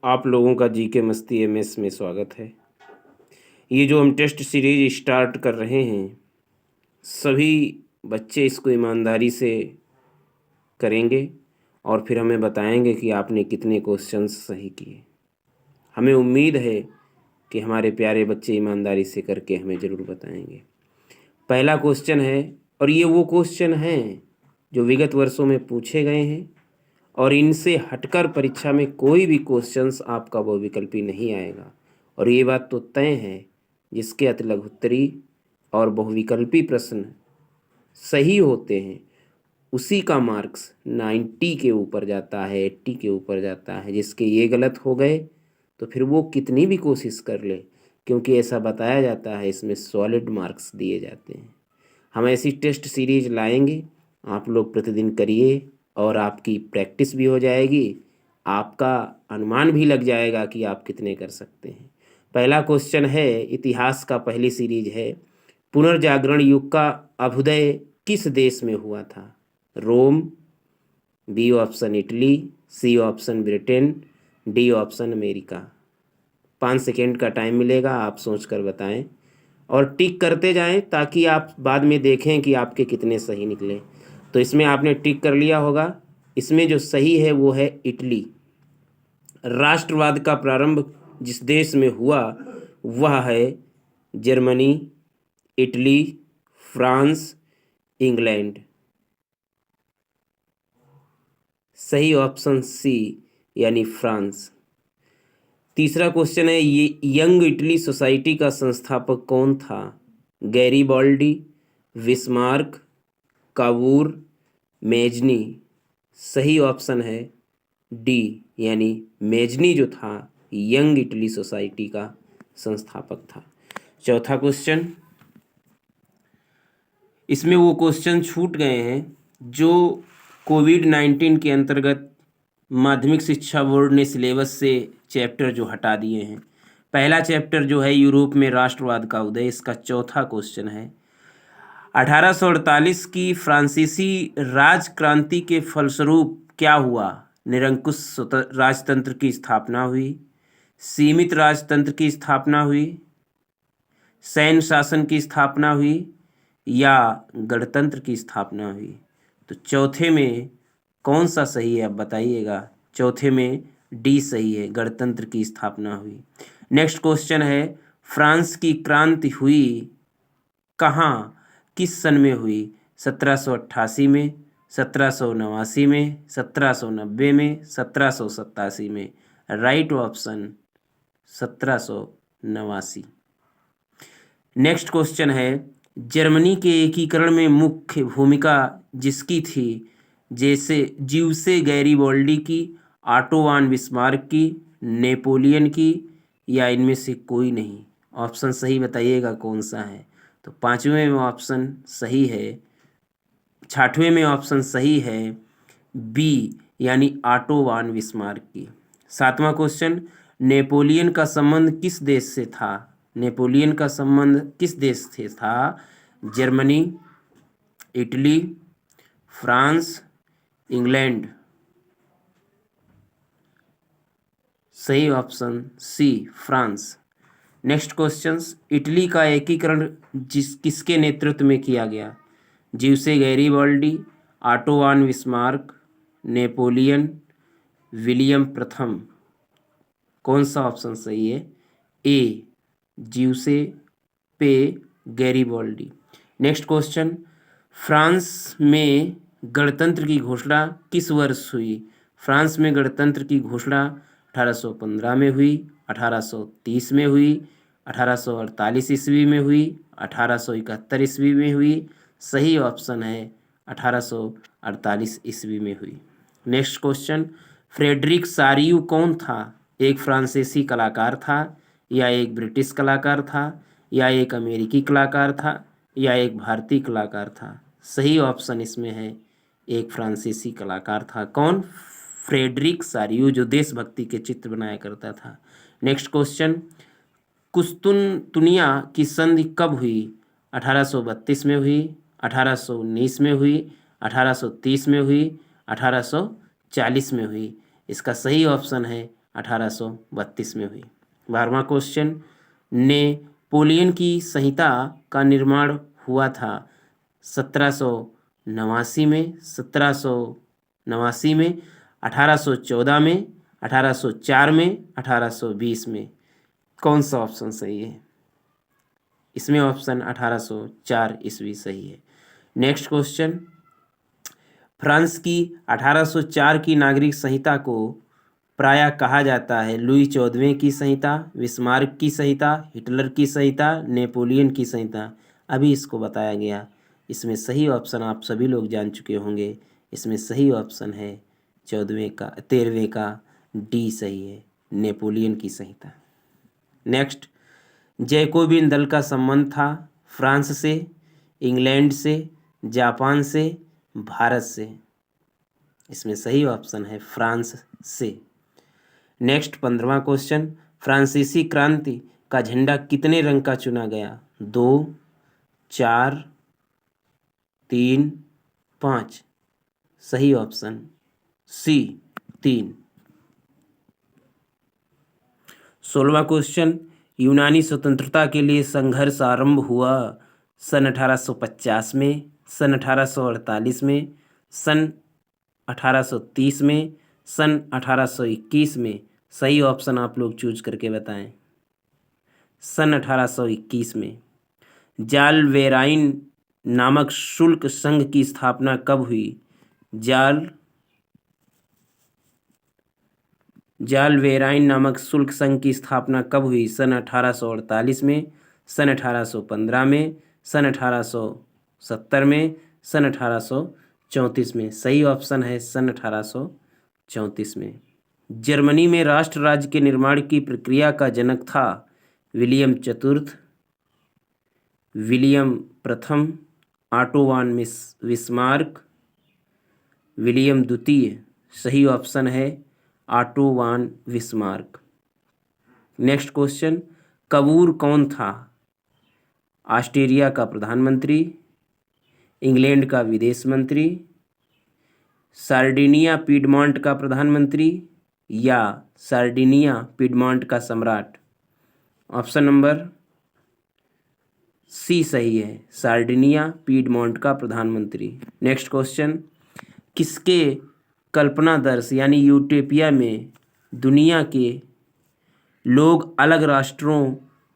आप लोगों का जीके मस्ती एमएस में स्वागत है। ये जो हम टेस्ट सीरीज स्टार्ट कर रहे हैं, सभी बच्चे इसको ईमानदारी से करेंगे और फिर हमें बताएंगे कि आपने कितने क्वेश्चंस सही किए। हमें उम्मीद है कि हमारे प्यारे बच्चे ईमानदारी से करके हमें ज़रूर बताएंगे। पहला क्वेश्चन है, और ये वो क्वेश्चन हैं जो विगत वर्षों में पूछे गए हैं और इनसे हटकर परीक्षा में कोई भी क्वेश्चंस आपका बहुविकल्पी नहीं आएगा। और ये बात तो तय है, जिसके अति लघुत्तरी और बहुविकल्पी प्रश्न सही होते हैं उसी का मार्क्स 90 के ऊपर जाता है, 80 के ऊपर जाता है। जिसके ये गलत हो गए तो फिर वो कितनी भी कोशिश कर ले, क्योंकि ऐसा बताया जाता है इसमें सॉलिड मार्क्स दिए जाते हैं। हम ऐसी टेस्ट सीरीज लाएंगे, आप लोग प्रतिदिन करिए और आपकी प्रैक्टिस भी हो जाएगी, आपका अनुमान भी लग जाएगा कि आप कितने कर सकते हैं। पहला क्वेश्चन है, इतिहास का पहली सीरीज है। पुनर्जागरण युग का अभ्युदय किस देश में हुआ था? Rome, B option Italy, C option Britain, D option America. 5 second का टाइम मिलेगा, आप सोचकर बताएं और टिक करते जाएं ताकि आप बाद में देखें कि आपके कितने सही निकले। तो इसमें आपने टिक कर लिया होगा। इसमें जो सही है वो है इटली। राष्ट्रवाद का प्रारंभ जिस देश में हुआ वह है जर्मनी, इटली, फ्रांस, इंग्लैंड। सही ऑप्शन सी यानी फ्रांस। तीसरा क्वेश्चन है, ये यंग इटली सोसाइटी का संस्थापक कौन था? Garibaldi, Bismarck, Cavour, Mazzini. सही ऑप्शन है डी यानी मेजनी जो था यंग इटली सोसाइटी का संस्थापक था। चौथा क्वेश्चन, इसमें वो क्वेश्चन छूट गए हैं जो कोविड-19 के अंतर्गत माध्यमिक शिक्षा बोर्ड ने सिलेबस से चैप्टर जो हटा दिए हैं। पहला चैप्टर जो है यूरोप में राष्ट्रवाद का उदय, इसका चौथा क्वेश्चन है। 1848 की फ्रांसीसी राजक्रांति के फलस्वरूप क्या हुआ? निरंकुश राजतंत्र की स्थापना हुई, सीमित राजतंत्र की स्थापना हुई, सैन्य शासन की स्थापना हुई या गणतंत्र की स्थापना हुई? तो चौथे में कौन सा सही है, आप बताइएगा। चौथे में डी सही है, गणतंत्र की स्थापना हुई। नेक्स्ट क्वेश्चन है, फ्रांस की क्रांति हुई कहाँ, किस सन में हुई? 1788 में, 1789 में, 1790 में, 1787 में। Right option 1789। नेक्स्ट क्वेश्चन है, जर्मनी के एकीकरण में मुख्य भूमिका जिसकी थी, जैसे ज्यूसे गैरीबाल्डी की, ऑटो वान बिस्मार्क की, नेपोलियन की या इनमें से कोई नहीं? ऑप्शन सही बताइएगा कौन सा है। तो 5वें में ऑप्शन सही है, 6वें में ऑप्शन सही है बी यानी ऑटो वान बिस्मार्क की। 7वां क्वेश्चन, नेपोलियन का संबंध किस देश से था? नेपोलियन का संबंध किस देश से था? Germany, Italy, France, England. सही option C France. Next question, Italy का एकीकरण किसके नेतृत्व में किया गया? Giuseppe Garibaldi, Otto von Bismarck, Napoleon, William प्रथम। कौन सा ऑप्शन सही है? ए ज्यूसे पे गैरीबाल्डी। नेक्स्ट क्वेश्चन, फ्रांस में गणतंत्र की घोषणा किस वर्ष हुई? फ्रांस में गणतंत्र की घोषणा 1815 में हुई, 1830 में हुई, 1848 ईस्वी में हुई, 1871 ईस्वी में हुई। सही ऑप्शन है 1848 ईस्वी में हुई। नेक्स्ट क्वेश्चन, फ्रेडरिक सारियू कौन था? एक फ्रांसीसी कलाकार था या एक ब्रिटिश कलाकार था या एक अमेरिकी कलाकार था या एक भारतीय कलाकार था? सही ऑप्शन इसमें है एक फ्रांसीसी कलाकार था। कौन? फ्रेडरिक सारियू, जो देशभक्ति के चित्र बनाया करता था। नेक्स्ट क्वेश्चन, कुस्तुनतुनिया की संधि कब हुई? 1832 में हुई, 1819 में हुई, 1830 में हुई, 1840 में हुई। इसका सही ऑप्शन है 1832 में हुई। 12वां क्वेश्चन, नेपोलियन की संहिता का निर्माण हुआ था 1789 में, 1789 में, 1814 में, 1804 में, 1820 में। कौन सा ऑप्शन सही है? इसमें ऑप्शन 1804 ईस्वी सही है। नेक्स्ट क्वेश्चन, फ्रांस की 1804 की नागरिक संहिता को प्रायः कहा जाता है लुई 14वें की संहिता, बिस्मार्क की संहिता, हिटलर की संहिता, नेपोलियन की संहिता। अभी इसको बताया गया। इसमें सही ऑप्शन आप सभी लोग जान चुके होंगे। इसमें सही ऑप्शन है 13वें का डी सही है, नेपोलियन की संहिता। नेक्स्ट, जैकोबिन दल का संबंध था फ्रांस से, इंग्लैंड से, जापान से, भारत से। इसमें सही ऑप्शन है फ्रांस से। नेक्स्ट 15वां क्वेश्चन, फ्रांसीसी क्रांति का झंडा कितने रंग का चुना गया? 2, 4, 3, 5। सही ऑप्शन सी 3। 16वां क्वेश्चन, यूनानी स्वतंत्रता के लिए संघर्ष आरंभ हुआ सन 1850 में, सन 1848 में, सन 1830 में, सन 1821 में। सही ऑप्शन आप लोग चूज करके बताएं। सन 1821 में। जालवेराइन नामक शुल्क संघ की स्थापना कब हुई? जालवेराइन नामक शुल्क संघ की स्थापना कब हुई? सन 1848 में, सन 1815 में, सन 1870 में, सन 1834 में। सही ऑप्शन है सन 1834 में। जर्मनी में राष्ट्र राज्य के निर्माण की प्रक्रिया का जनक था विलियम चतुर्थ, विलियम प्रथम, ऑटो वान बिस्मार्क, विलियम द्वितीय। सही ऑप्शन है auto von Bismarck. Next question, कबूर कौन था? ऑस्ट्रेलिया का प्रधानमंत्री, इंग्लैंड का विदेश मंत्री, सार्डिनिया पीडमॉन्ट का प्रधानमंत्री या सार्डिनिया पीडमॉन्ट का सम्राट? ऑप्शन नंबर सी सही है, सार्डिनिया पीडमॉन्ट का प्रधानमंत्री। नेक्स्ट क्वेश्चन, किसके कल्पनादर्श यानी यूटोपिया में दुनिया के लोग अलग राष्ट्रों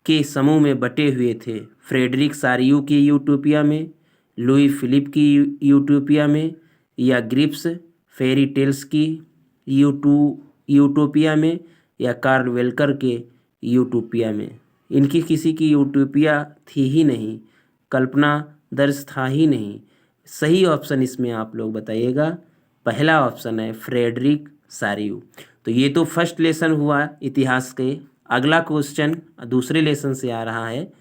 के समूह में बटे हुए थे? फ्रेडरिक सारियू की यूटोपिया में, लुई फिलिप की यूटोपिया में, या ग्रिप्स फेरी टेल्स की यूटोपिया में, या कार्ल वेल्कर के यूटोपिया में? इनकी किसी की यूटोपिया थी ही नहीं, कल्पना दर्श था ही नहीं। सही ऑप्शन इसमें आप लोग बताइएगा। पहला ऑप्शन है फ्रेडरिक सारियू। तो ये तो फर्स्ट लेसन हुआ इतिहास के। अगला क्वेश्चन दूसरे लेसन से आ रहा है।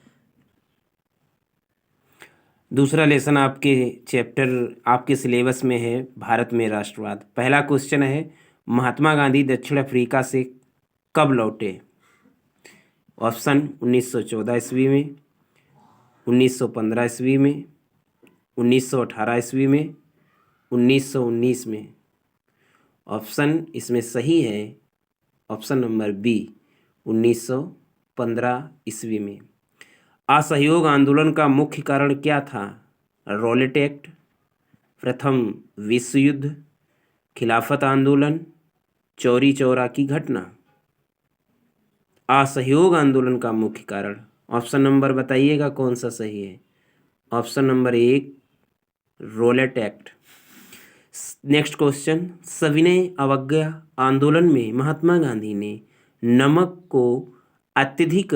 दूसरा लेसन आपके चैप्टर आपके सिलेबस में है भारत में राष्ट्रवाद। पहला क्वेश्चन है, महात्मा गांधी दक्षिण अफ्रीका से कब लौटे? ऑप्शन 1914 ईस्वी में, 1915 ईस्वी में, 1918 ईस्वी में, 1919 में। ऑप्शन इसमें सही है ऑप्शन नंबर बी 1915 ईस्वी में। असहयोग आंदोलन का मुख्य कारण क्या था? रॉलेट एक्ट, प्रथम विश्व युद्ध, खिलाफत आंदोलन, चौरी चौरा की घटना। असहयोग आंदोलन का मुख्य कारण ऑप्शन नंबर बताइएगा कौन सा सही है। Option number 1 Rowlatt act. Next question, सविनय अवज्ञा आंदोलन में महात्मा गांधी ने नमक को अत्यधिक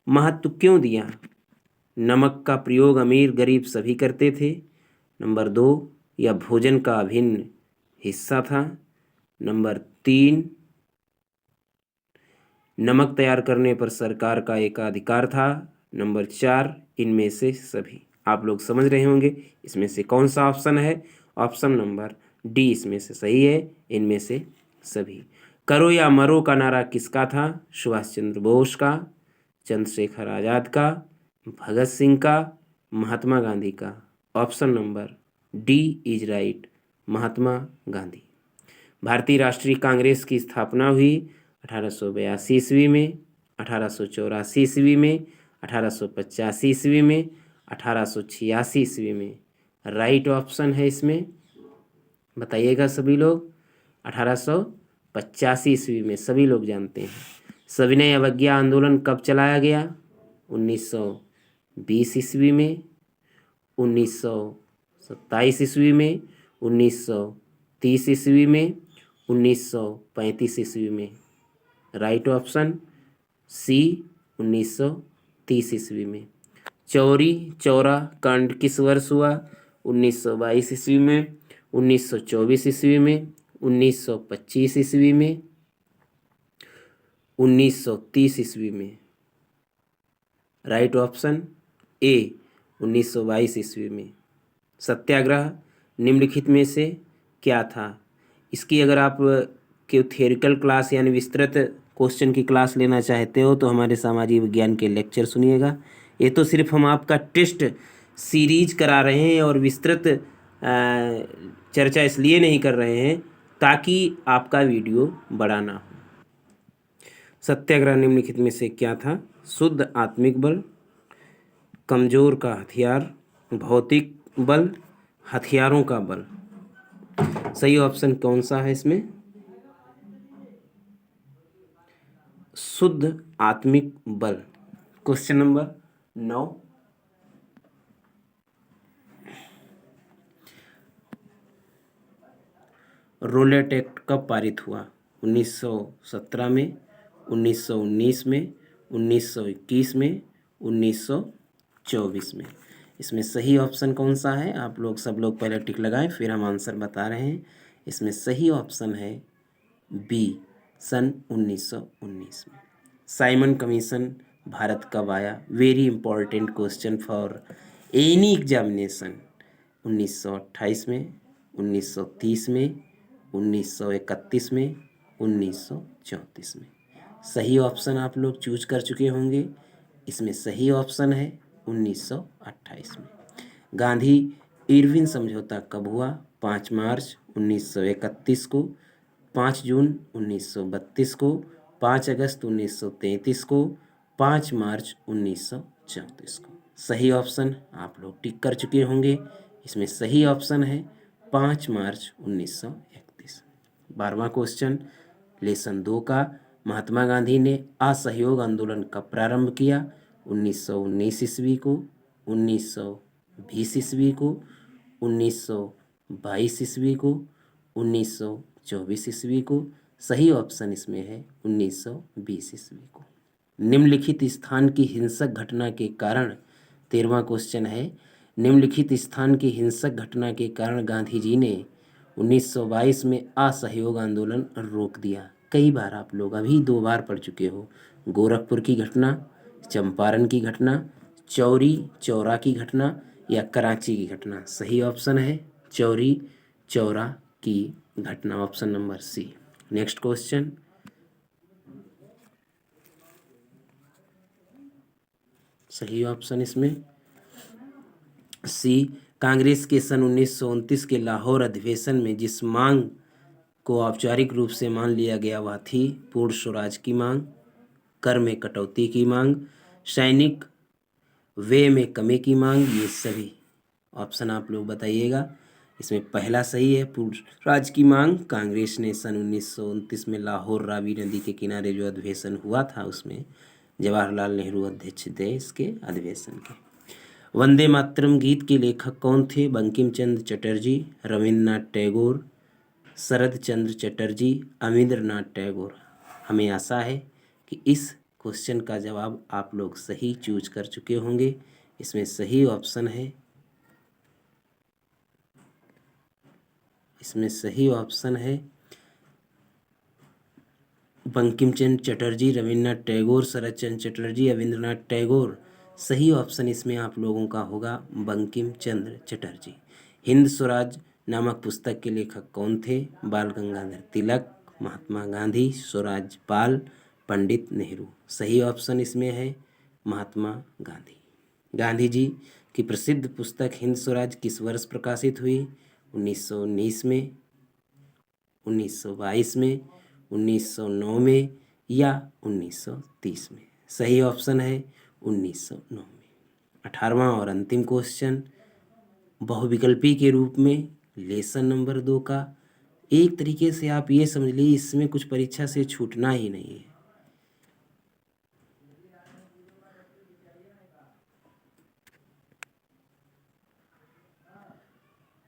महत्व क्यों दिया? नमक का प्रयोग अमीर गरीब सभी करते थे। नंबर 2, यह भोजन का अभिन्न हिस्सा था। नंबर 3, नमक तैयार करने पर सरकार का एकाधिकार था। नंबर 4, इनमें से सभी। आप लोग समझ रहे होंगे इसमें से कौन सा ऑप्शन है। ऑप्शन नंबर डी इसमें से सही है, इनमें से सभी। करो या मरो का नारा किसका था? सुभाष चंद्र बोस का, चंद्रशेखर आज़ाद का, भगत सिंह का, महात्मा गांधी का। Option number D is right, Mahatma Gandhi. Bharatiya Rashtriya Congress की स्थापना हुई 1882 ईस्वी में, 1884 ईस्वी में, 1885 ईस्वी में, 1886 ईस्वी में। राइट ऑप्शन है इसमें, बताइएगा सभी लोग। 1885 ईस्वी में, सभी लोग जानते हैं। सविनय अवज्ञा आंदोलन कब चलाया गया? 1920 ईस्वी में, 1927 ईस्वी में, 1930 ईस्वी में, 1935 ईस्वी में। राइट ऑप्शन सी, 1930 ईस्वी में। चौरी चौरा कांड किस वर्ष हुआ? 1922 ईस्वी में, 1924 ईस्वी में, 1925 ईस्वी में, 1930 ईस्वी में। राइट ऑप्शन ए, 1922 ईस्वी में। सत्याग्रह निम्नलिखित में से क्या था? इसकी अगर आप के थ्योरिकल क्लास यानी विस्तृत क्वेश्चन की क्लास लेना चाहते हो तो हमारे सामाजिक विज्ञान के लेक्चर सुनिएगा। ये तो सिर्फ हम आपका टेस्ट सीरीज करा रहे हैं और विस्तृत चर्चा इसलिए नहीं कर रहे हैं ताकि आपका वीडियो बड़ा ना हो। सत्याग्रह निम्नलिखित में से क्या था? शुद्ध आत्मिक बल, कमजोर का हथियार, भौतिक बल, हथियारों का बल। सही ऑप्शन कौन सा है इसमें? शुद्ध आत्मिक बल। Question number 9। रोलेट एक्ट कब पारित हुआ? 1917 में, 1919 में, 1921 में, 1924 में। इसमें सही ऑप्शन कौन सा है? आप लोग सब लोग पहले टिक लगाएं, फिर हम आंसर बता रहे हैं। इसमें सही ऑप्शन है बी, सन 1919 में। साइमन कमीशन भारत कब आया? Very important question for any examination. 1928 में, 1930 में, 1931 में, 1934 में। सही ऑप्शन आप लोग चूज कर चुके होंगे। इसमें सही ऑप्शन है 1928 में। गांधी इरविन समझौता कब हुआ? 5 मार्च 1931 को, 5 जून 1932 को, 5 अगस्त 1933 को, 5 मार्च 1934 को। सही ऑप्शन आप लोग टिक कर चुके होंगे। इसमें सही ऑप्शन है 5 मार्च 1931। 12वां क्वेश्चन लेसन 2 का। महात्मा गांधी ने असहयोग आंदोलन कब प्रारंभ किया? 1919 ईस्वी को, 1920 ईस्वी को, 1922 ईस्वी को, 1924 ईस्वी को। सही ऑप्शन इसमें है 1920 ईस्वी को। निम्नलिखित स्थान की हिंसक घटना के कारण, 13वां क्वेश्चन है, निम्नलिखित स्थान की हिंसक घटना के कारण गांधी जी ने 1922 में असहयोग आंदोलन रोक दिया। कई बार आप लोग अभी 2 बार पढ़ चुके हो। गोरखपुर की घटना, चंपारण की घटना, चौरी चौरा की घटना या कराची की घटना। सही ऑप्शन है चौरी चौरा की घटना, option number C. Next question, सही ऑप्शन इसमें सी। कांग्रेस के सन 1929 के लाहौर अधिवेशन में जिस मांग को औपचारिक रूप से मान लिया गया वह थी पूर्ण स्वराज की मांग, कर में कटौती की मांग, सैनिक व्यय में कमी की मांग। ये सभी ऑप्शन आप लोग बताइएगा। इसमें पहला सही है पूर्ण स्वराज की मांग। कांग्रेस ने सन 1929 में लाहौर रावी नदी के किनारे जो अधिवेशन हुआ था उसमें जवाहरलाल नेहरू अध्यक्ष थे इसके अधिवेशन के। वंदे मातरम गीत के लेखक कौन थे? बंकिम चंद्र चटर्जी, रविन्द्रनाथ टैगोर, शरद चंद्र चटर्जी, अमिंद्रनाथ टैगोर। हमें आशा है कि इस क्वेश्चन का जवाब आप लोग सही चूज कर चुके होंगे। इसमें सही ऑप्शन है, इसमें सही ऑप्शन है बंकिम चंद्र चटर्जी, रविन्द्रनाथ टैगोर, शरद चंद्र चटर्जी, अविंद्रनाथ टैगोर। सही ऑप्शन इसमें आप लोगों का होगा बंकिम चंद्र चटर्जी। हिंद स्वराज नामक पुस्तक के लेखक कौन थे? बाल गंगाधर तिलक, महात्मा गांधी, स्वराज पाल, पंडित नेहरू। सही ऑप्शन इसमें है महात्मा गांधी। गांधी जी की प्रसिद्ध पुस्तक हिंद स्वराज किस वर्ष प्रकाशित हुई? 1919 में, 1922 में, 1909 में या 1930 में? सही ऑप्शन है 1909 में। 18वां और अंतिम क्वेश्चन बहुविकल्पी के रूप में लेसन नंबर 2 का। एक तरीके से आप ये समझ लीजिए इसमें कुछ परीक्षा से छूटना ही नहीं है।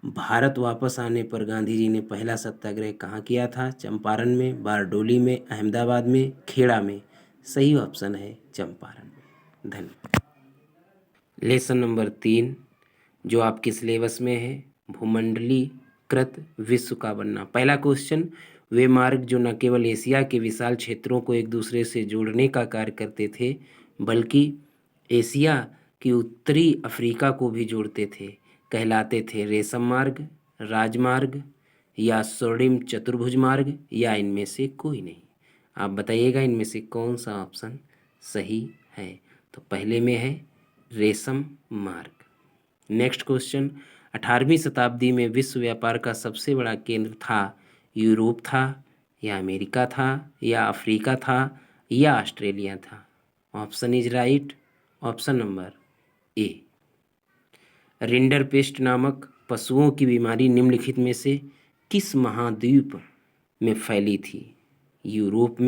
भारत वापस आने पर गांधी जी ने पहला सत्याग्रह कहाँ किया था? चंपारण में, बारडोली में, अहमदाबाद में, खेड़ा में? सही ऑप्शन है चंपारण में। धन्यवाद। लेसन नंबर 3 जो आपके सिलेबस में है, भूमंडलीकृत विश्व का बनना। पहला क्वेश्चन, वे मार्ग जो न केवल एशिया के विशाल क्षेत्रों को एक दूसरे से जोड़ने का कार्य करते थे बल्कि एशिया की उत्तरी अफ्रीका को भी जोड़ते थे, कहलाते थे रेशम मार्ग, राजमार्ग या स्वर्णिम चतुर्भुज मार्ग, या इनमें से कोई नहीं? आप बताइएगा इनमें से कौन सा ऑप्शन सही है। तो पहले में है रेशम मार्ग। नेक्स्ट क्वेश्चन, 18वीं शताब्दी में विश्व व्यापार का सबसे बड़ा केंद्र था यूरोप था या अमेरिका था या अफ्रीका था या ऑस्ट्रेलिया था? Option is right, option number A. Rinderpest नामक पशुओं की बीमारी निम्नलिखित में से किस महाद्वीप में फैली थी? यूरोप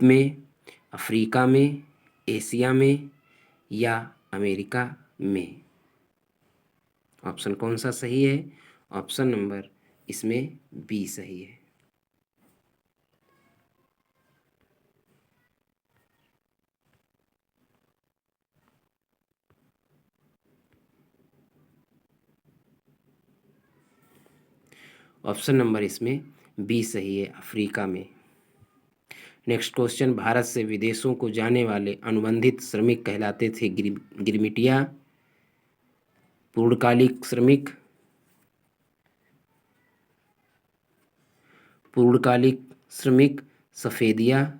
में, अफ्रीका में, एशिया में या अमेरिका में? ऑप्शन कौन सा सही है? ऑप्शन नंबर इसमें बी सही है। ऑप्शन नंबर इसमें बी सही है, अफ्रीका में। नेक्स्ट क्वेश्चन, भारत से विदेशों को जाने वाले अनुबंधित श्रमिक कहलाते थे गिरमिटिया, पूर्णकालिक श्रमिक, सफेदिया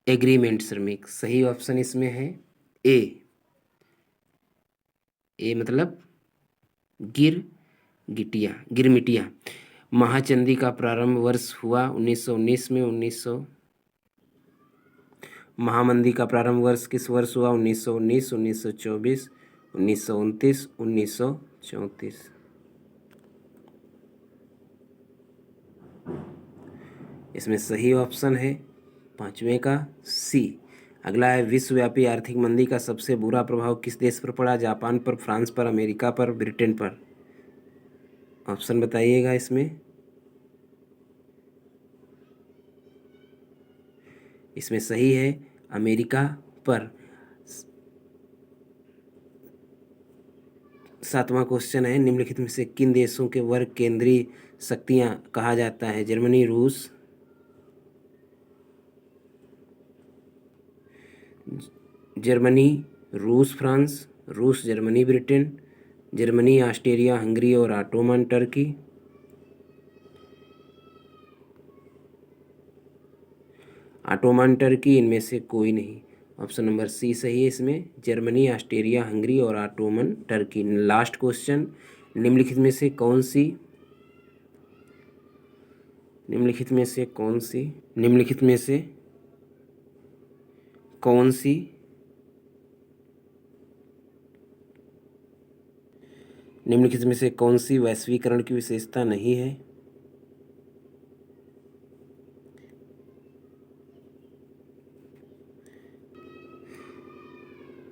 एग्रीमेंट श्रमिक? सही ऑप्शन इसमें है ए मतलब गिरमिटिया। महाचंदी का प्रारंभ वर्ष हुआ 1919 में। महामंदी का प्रारंभ वर्ष किस वर्ष हुआ? 1919, 1924, 1929, 1934? इसमें सही ऑप्शन है पांचवें का सी। अगला है, विश्वव्यापी आर्थिक मंदी का सबसे बुरा प्रभाव किस देश पर पड़ा? जापान पर, फ्रांस पर, अमेरिका पर, ब्रिटेन पर? ऑप्शन बताइएगा इसमें। इसमें सही है अमेरिका पर। 7वां क्वेश्चन है, निम्नलिखित में से किन देशों के वर्ग केंद्रीय शक्तियां कहा जाता है? जर्मनी, रूस, फ्रांस, रूस, Germany, Britain, Germany, Austria, Hungary और ऑटोमन टर्की? ऑटोमन टर्की इनमें से कोई नहीं। ऑप्शन नंबर सी सही है इसमें, जर्मनी, ऑस्ट्रिया, हंगरी और ऑटोमन टर्की। लास्ट क्वेश्चन, निम्नलिखित में से कौन सी निम्नलिखित में से कौन सी वैश्वीकरण की विशेषता नहीं है?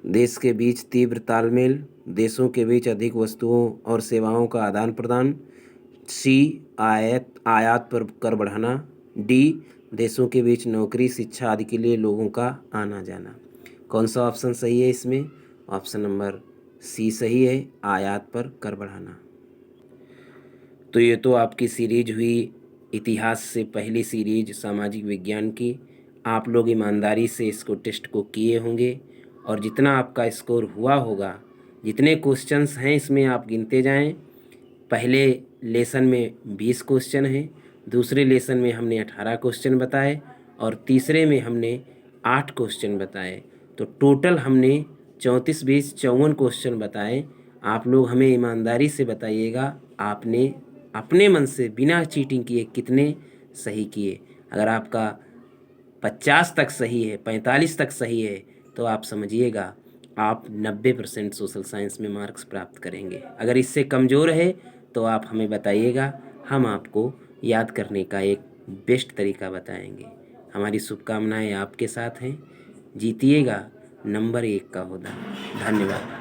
देश के बीच तीव्र तालमेल, देशों के बीच अधिक वस्तुओं और सेवाओं का आदान प्रदान, सी आयात पर कर बढ़ाना, डी देशों के बीच नौकरी, शिक्षा आदि के लिए लोगों का आना जाना? कौन सा ऑप्शन सही है इसमें? ऑप्शन नंबर सी सही है, आयात पर कर बढ़ाना। तो ये तो आपकी सीरीज हुई इतिहास से पहली सीरीज सामाजिक विज्ञान की। आप लोग ईमानदारी से इसको टेस्ट को किए होंगे और जितना आपका स्कोर हुआ होगा, जितने क्वेश्चंस हैं इसमें आप गिनते जाएं। पहले लेसन में 20 क्वेश्चन हैं, दूसरे लेसन में हमने 18 क्वेश्चन बताए और तीसरे में हमने 8 क्वेश्चन बताए, तो टोटल हमने 34 20 54 क्वेश्चन बताए। आप लोग हमें ईमानदारी से बताइएगा आपने अपने मन से बिना चीटिंग किए कितने सही किए। अगर आपका 50 तक सही है, 45 तक सही है, तो आप समझिएगा आप 90% सोशल साइंस में मार्क्स प्राप्त करेंगे। अगर इससे कमज़ोर है तो आप हमें बताइएगा, हम आपको याद करने का एक बेस्ट तरीका बताएंगे। हमारी शुभकामनाएं आपके साथ हैं। जीतिएगा नंबर 1 का होदा। धन्यवाद।